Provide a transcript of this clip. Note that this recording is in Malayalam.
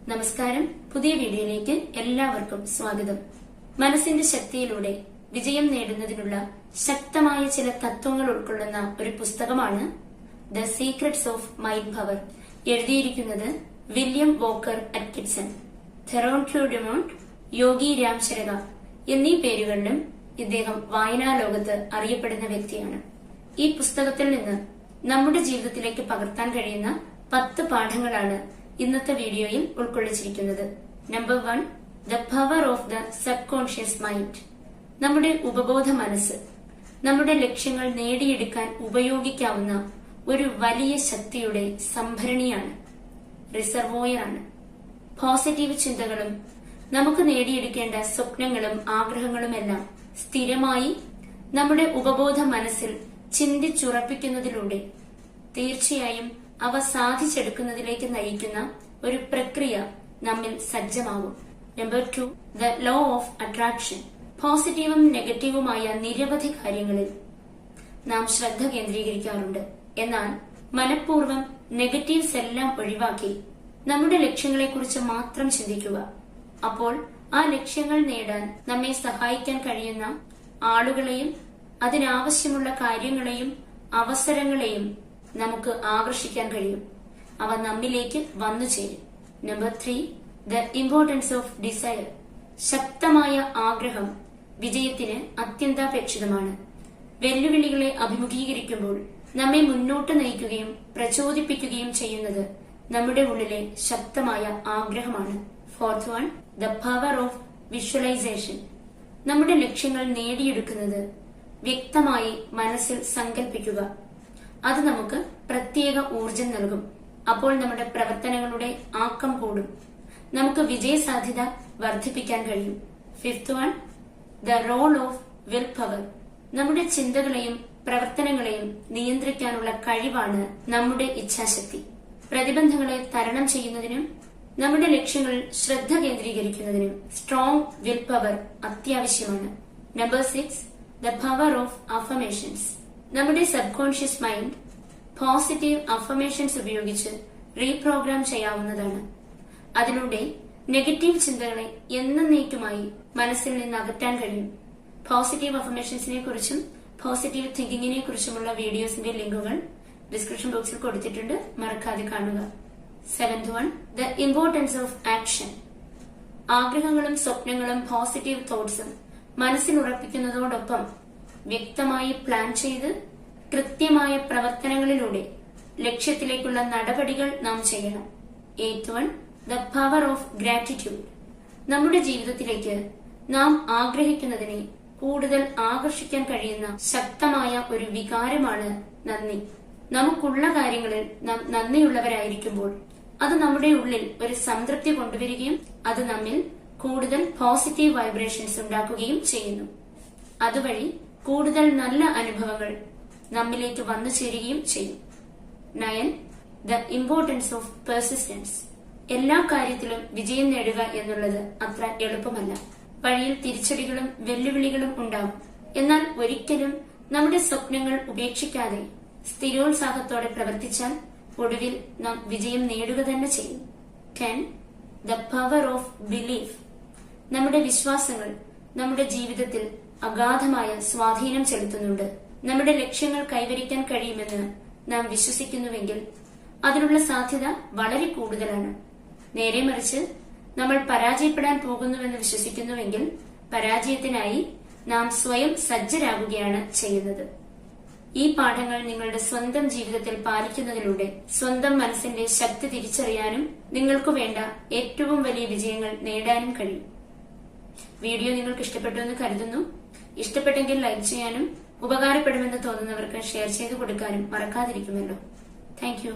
നമസ്കാരം. പുതിയ വീഡിയോയിലേക്ക് എല്ലാവർക്കും സ്വാഗതം. മനസ്സിന്റെ ശക്തിയിലൂടെ വിജയം നേടുന്നതിനുള്ള ശക്തമായ ചില തത്വങ്ങൾ ഉൾക്കൊള്ളുന്ന ഒരു പുസ്തകമാണ് the secrets of mind power. എഴുതിയിരിക്കുന്നത് വില്യം വോക്കർ അറ്റ്കിൻസൺ. തെറോൺക്യൂ ഡെമോണ്ട്, യോഗി രാം ശരക എന്നീ പേരുകളിലും ഇദ്ദേഹം വായനാ ലോകത്ത് അറിയപ്പെടുന്ന വ്യക്തിയാണ്. ഈ പുസ്തകത്തിൽ നിന്ന് നമ്മുടെ ജീവിതത്തിലേക്ക് പകർത്താൻ കഴിയുന്ന 10 പാഠങ്ങളാണ് ഇന്നത്തെ വീഡിയോയിൽ ഉൾക്കൊള്ളിച്ചിരിക്കുന്നത്. Number 1, the power of the subconscious mind. നമ്മുടെ ഉപബോധ മനസ്സ് നമ്മുടെ ലക്ഷ്യങ്ങൾ നേടിയെടുക്കാൻ ഉപയോഗിക്കാവുന്ന ഒരു വലിയ ശക്തിയുടെ സംഭരണിയാണ്, റിസർവോയറാണ്. പോസിറ്റീവ് ചിന്തകളും നമുക്ക് നേടിയെടുക്കേണ്ട സ്വപ്നങ്ങളും ആഗ്രഹങ്ങളുമെല്ലാം സ്ഥിരമായി നമ്മുടെ ഉപബോധ മനസ്സിൽ ചിന്തിച്ചുറപ്പിക്കുന്നതിലൂടെ തീർച്ചയായും അവ സാധിച്ചെടുക്കുന്നതിലേക്ക് നയിക്കുന്ന ഒരു പ്രക്രിയ നമ്മിൽ സജ്ജമാകും. Number 2, the law of attraction. പോസിറ്റീവും നെഗറ്റീവുമായ നിരവധി കാര്യങ്ങളിൽ നാം ശ്രദ്ധ കേന്ദ്രീകരിക്കാറുണ്ട്. എന്നാൽ മനഃപൂർവ്വം നെഗറ്റീവ്സ് എല്ലാം ഒഴിവാക്കി നമ്മുടെ ലക്ഷ്യങ്ങളെക്കുറിച്ച് മാത്രം ചിന്തിക്കുക. അപ്പോൾ ആ ലക്ഷ്യങ്ങൾ നേടാൻ നമ്മെ സഹായിക്കാൻ കഴിയുന്ന ആളുകളെയും അതിനാവശ്യമുള്ള കാര്യങ്ങളെയും അവസരങ്ങളെയും നമുക്ക് ആകർഷിക്കാൻ കഴിയും. അവ നമ്മിലേക്ക് വന്നു ചേരും. Number 3, the importance of desire. ശക്തമായ ആഗ്രഹം വിജയത്തിന് അത്യന്താപേക്ഷിതമാണ്. വെല്ലുവിളികളെ അഭിമുഖീകരിക്കുമ്പോൾ നമ്മെ മുന്നോട്ട് നയിക്കുകയും പ്രചോദിപ്പിക്കുകയും ചെയ്യുന്നത് നമ്മുടെ ഉള്ളിലെ ശക്തമായ ആഗ്രഹമാണ്. Fourth one, the power of visualisation. നമ്മുടെ ലക്ഷ്യങ്ങൾ നേടിയെടുക്കുന്നത് വ്യക്തമായി മനസ്സിൽ സങ്കല്പിക്കുക. അത് നമുക്ക് പ്രത്യേക ഊർജം നൽകും. അപ്പോൾ നമ്മുടെ പ്രവർത്തനങ്ങളുടെ ആക്കം കൂടും. നമുക്ക് വിജയസാധ്യത വർദ്ധിപ്പിക്കാൻ കഴിയും. Fifth one, the role of will power. നമ്മുടെ ചിന്തകളെയും പ്രവർത്തനങ്ങളെയും നിയന്ത്രിക്കാനുള്ള കഴിവാണ് നമ്മുടെ ഇച്ഛാശക്തി. പ്രതിബന്ധങ്ങളെ തരണം ചെയ്യുന്നതിനും നമ്മുടെ ലക്ഷ്യങ്ങളിൽ ശ്രദ്ധ കേന്ദ്രീകരിക്കുന്നതിനും സ്ട്രോങ് വിൽ പവർ അത്യാവശ്യമാണ്. Number 6, the power of affirmations. നമ്മുടെ subconscious mind positive affirmations ഉപയോഗിച്ച് റീപ്രോഗ്രാം ചെയ്യാവുന്നതാണ്. അതിലൂടെ നെഗറ്റീവ് ചിന്തകളെ എന്നേക്കുമായി മനസ്സിൽ നിന്ന് അകറ്റാൻ കഴിയും. പോസിറ്റീവ് അഫർമേഷൻസിനെ കുറിച്ചും പോസിറ്റീവ് തിങ്കിങ്ങിനെ കുറിച്ചുമുള്ള വീഡിയോസിന്റെ ലിങ്കുകൾ ഡിസ്ക്രിപ്ഷൻ ബോക്സിൽ കൊടുത്തിട്ടുണ്ട്, മറക്കാതെ കാണുക. 7th one, the importance of action. ആഗ്രഹങ്ങളും സ്വപ്നങ്ങളും പോസിറ്റീവ് തോട്ട്സും മനസ്സിൽ ഉറപ്പിക്കുന്നതോടൊപ്പം വ്യക്തമായി പ്ലാൻ ചെയ്ത് കൃത്യമായ പ്രവർത്തനങ്ങളിലൂടെ ലക്ഷ്യത്തിലേക്കുള്ള നടപടികൾ നാം ചെയ്യണം. 8th one, the power of gratitude. നമ്മുടെ ജീവിതത്തിലേക്ക് നാം ആഗ്രഹിക്കുന്നതിനെ കൂടുതൽ ആകർഷിക്കാൻ കഴിയുന്ന ശക്തമായ ഒരു വികാരമാണ് നന്ദി. നമുക്കുള്ള കാര്യങ്ങളിൽ നാം നന്ദിയുള്ളവരായിരിക്കുമ്പോൾ അത് നമ്മുടെ ഉള്ളിൽ ഒരു സംതൃപ്തി കൊണ്ടുവരികയും അത് നമ്മിൽ കൂടുതൽ പോസിറ്റീവ് വൈബ്രേഷൻസ് ഉണ്ടാക്കുകയും ചെയ്യുന്നു. അതുവഴി കൂടുതൽ നല്ല അനുഭവങ്ങൾ നമ്മിലേക്ക് വന്നു ചേരുകയും ചെയ്യും. 9, ദ ഇമ്പോർട്ടൻസ് ഓഫ് പെർസിസ്റ്റൻസ്. എല്ലാ കാര്യത്തിലും വിജയം നേടുക എന്നുള്ളത് അത്ര എളുപ്പമല്ല. വഴിയിൽ തിരിച്ചടികളും വെല്ലുവിളികളും ഉണ്ടാകും. എന്നാൽ ഒരിക്കലും നമ്മുടെ സ്വപ്നങ്ങൾ ഉപേക്ഷിക്കാതെ സ്ഥിരോത്സാഹത്തോടെ പ്രവർത്തിച്ചാൽ ഒടുവിൽ നാം വിജയം നേടുക തന്നെ ചെയ്യും. 10, ദ പവർ ഓഫ് ബിലീഫ്. നമ്മുടെ വിശ്വാസങ്ങൾ നമ്മുടെ ജീവിതത്തിൽ അഗാധമായ സ്വാധീനം ചെലുത്തുന്നുണ്ട്. നമ്മുടെ ലക്ഷ്യങ്ങൾ കൈവരിക്കാൻ കഴിയുമെന്ന് നാം വിശ്വസിക്കുന്നുവെങ്കിൽ അതിനുള്ള സാധ്യത വളരെ കൂടുതലാണ്. നേരെ മറിച്ച് നമ്മൾ പരാജയപ്പെടാൻ പോകുന്നുവെന്ന് വിശ്വസിക്കുന്നുവെങ്കിൽ പരാജയത്തിനായി നാം സ്വയം സജ്ജരാകുകയാണ് ചെയ്യുന്നത്. ഈ പാഠങ്ങൾ നിങ്ങളുടെ സ്വന്തം ജീവിതത്തിൽ പാലിക്കുന്നതിലൂടെ സ്വന്തം മനസ്സിന്റെ ശക്തി തിരിച്ചറിയാനും നിങ്ങൾക്ക് വേണ്ട ഏറ്റവും വലിയ വിജയങ്ങൾ നേടാനും കഴിയും. വീഡിയോ നിങ്ങൾക്ക് ഇഷ്ടപ്പെട്ടു എന്ന് കരുതുന്നു. ഇഷ്ടപ്പെട്ടെങ്കിൽ ലൈക്ക് ചെയ്യാനും ഉപകാരപ്പെടുമെന്ന് തോന്നുന്നവർക്ക് ഷെയർ ചെയ്തു കൊടുക്കാനും മറക്കാതിരിക്കുമല്ലോ. Thank you.